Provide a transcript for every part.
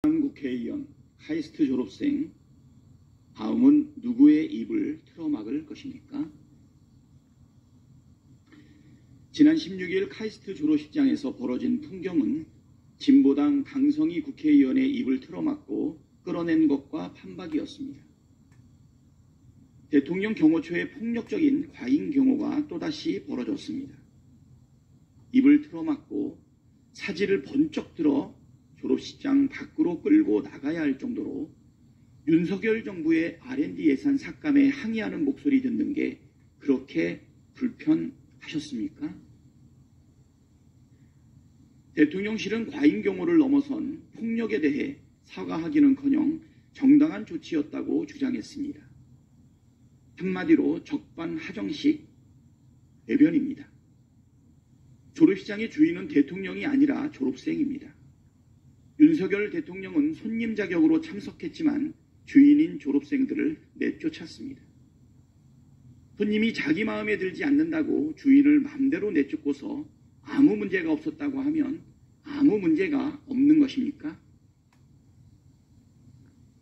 국회의원, 카이스트 졸업생, 다음은 누구의 입을 틀어막을 것입니까? 지난 16일 카이스트 졸업식장에서 벌어진 풍경은 진보당 강성희 국회의원의 입을 틀어막고 끌어낸 것과 판박이었습니다. 대통령 경호 초에 폭력적인 과잉 경호가 또다시 벌어졌습니다. 입을 틀어막고 사지를 번쩍 들어 졸업식장 밖으로 끌고 나가야 할 정도로 윤석열 정부의 R&D 예산 삭감에 항의하는 목소리 듣는 게 그렇게 불편하셨습니까? 대통령실은 과잉 경호를 넘어선 폭력에 대해 사과하기는커녕 정당한 조치였다고 주장했습니다. 한마디로 적반하장식 외변입니다. 졸업식장의 주인은 대통령이 아니라 졸업생입니다. 윤석열 대통령은 손님 자격으로 참석했지만 주인인 졸업생들을 내쫓았습니다. 손님이 자기 마음에 들지 않는다고 주인을 마음대로 내쫓고서 아무 문제가 없었다고 하면 아무 문제가 없는 것입니까?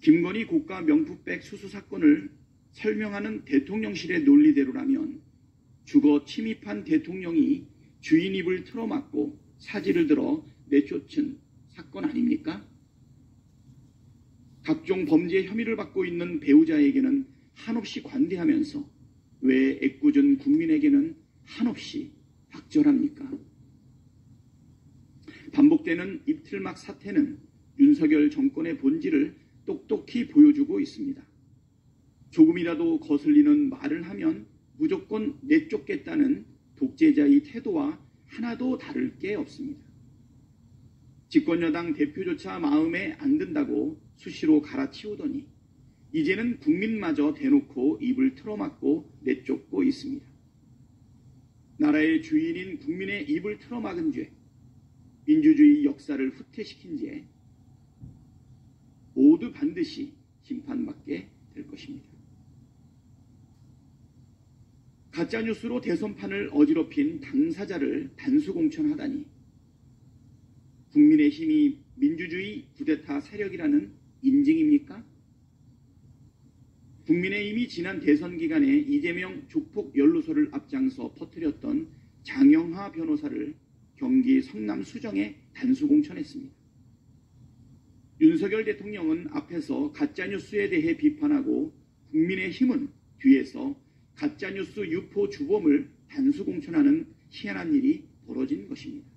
김건희 고가 명품백 수수 사건을 설명하는 대통령실의 논리대로라면 주거 침입한 대통령이 주인 입을 틀어막고 사지를 들어 내쫓은 사건 아닙니까? 각종 범죄 혐의를 받고 있는 배우자에게는 한없이 관대하면서 왜 애꿎은 국민에게는 한없이 박절합니까? 반복되는 입틀막 사태는 윤석열 정권의 본질을 똑똑히 보여주고 있습니다. 조금이라도 거슬리는 말을 하면 무조건 내쫓겠다는 독재자의 태도와 하나도 다를 게 없습니다. 집권여당 대표조차 마음에 안 든다고 수시로 갈아치우더니 이제는 국민마저 대놓고 입을 틀어막고 내쫓고 있습니다. 나라의 주인인 국민의 입을 틀어막은 죄, 민주주의 역사를 후퇴시킨 죄, 모두 반드시 심판받게 될 것입니다. 가짜뉴스로 대선판을 어지럽힌 당사자를 단수공천하다니 국민의힘이 민주주의 쿠데타 세력이라는 인증입니까? 국민의힘이 지난 대선 기간에 이재명 조폭 연루소를 앞장서 퍼뜨렸던 장영하 변호사를 경기 성남 수정에 단수공천했습니다. 윤석열 대통령은 앞에서 가짜뉴스에 대해 비판하고 국민의힘은 뒤에서 가짜뉴스 유포 주범을 단수공천하는 희한한 일이 벌어진 것입니다.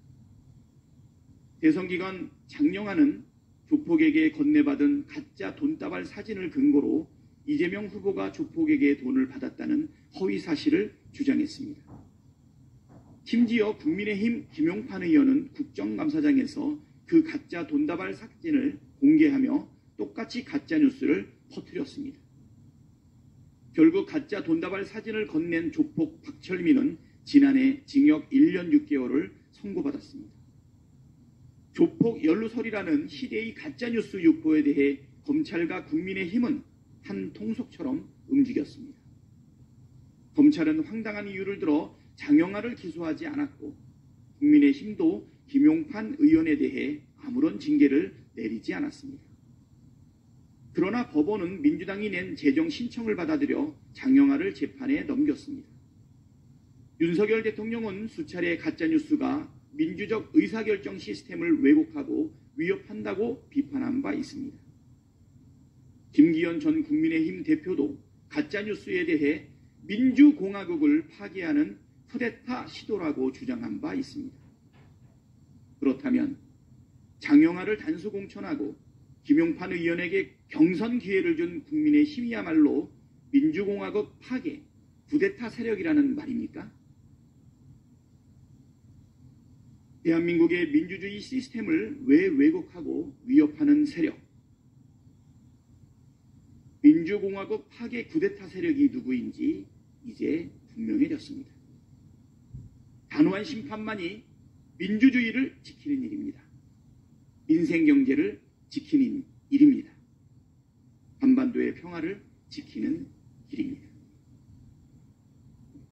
대선 기간 장영하는 조폭에게 건네받은 가짜 돈다발 사진을 근거로 이재명 후보가 조폭에게 돈을 받았다는 허위 사실을 주장했습니다. 심지어 국민의힘 김용판 의원은 국정감사장에서 그 가짜 돈다발 사진을 공개하며 똑같이 가짜뉴스를 퍼뜨렸습니다. 결국 가짜 돈다발 사진을 건넨 조폭 박철민은 지난해 징역 1년 6개월을 선고받았습니다. 조폭 연루설이라는 시대의 가짜뉴스 유포에 대해 검찰과 국민의힘은 한 통속처럼 움직였습니다. 검찰은 황당한 이유를 들어 장영하를 기소하지 않았고 국민의힘도 김용판 의원에 대해 아무런 징계를 내리지 않았습니다. 그러나 법원은 민주당이 낸 재정 신청을 받아들여 장영하를 재판에 넘겼습니다. 윤석열 대통령은 수차례 가짜뉴스가 민주적 의사결정 시스템을 왜곡하고 위협한다고 비판한 바 있습니다. 김기현 전 국민의힘 대표도 가짜뉴스에 대해 민주공화국을 파괴하는 쿠데타 시도라고 주장한 바 있습니다. 그렇다면 장영하를 단수공천하고 김용판 의원에게 경선 기회를 준 국민의힘이야말로 민주공화국 파괴, 쿠데타 세력이라는 말입니까? 대한민국의 민주주의 시스템을 왜 왜곡하고 위협하는 세력, 민주공화국 파괴 쿠데타 세력이 누구인지 이제 분명해졌습니다. 단호한 심판만이 민주주의를 지키는 일입니다. 민생경제를 지키는 일입니다. 한반도의 평화를 지키는 길입니다.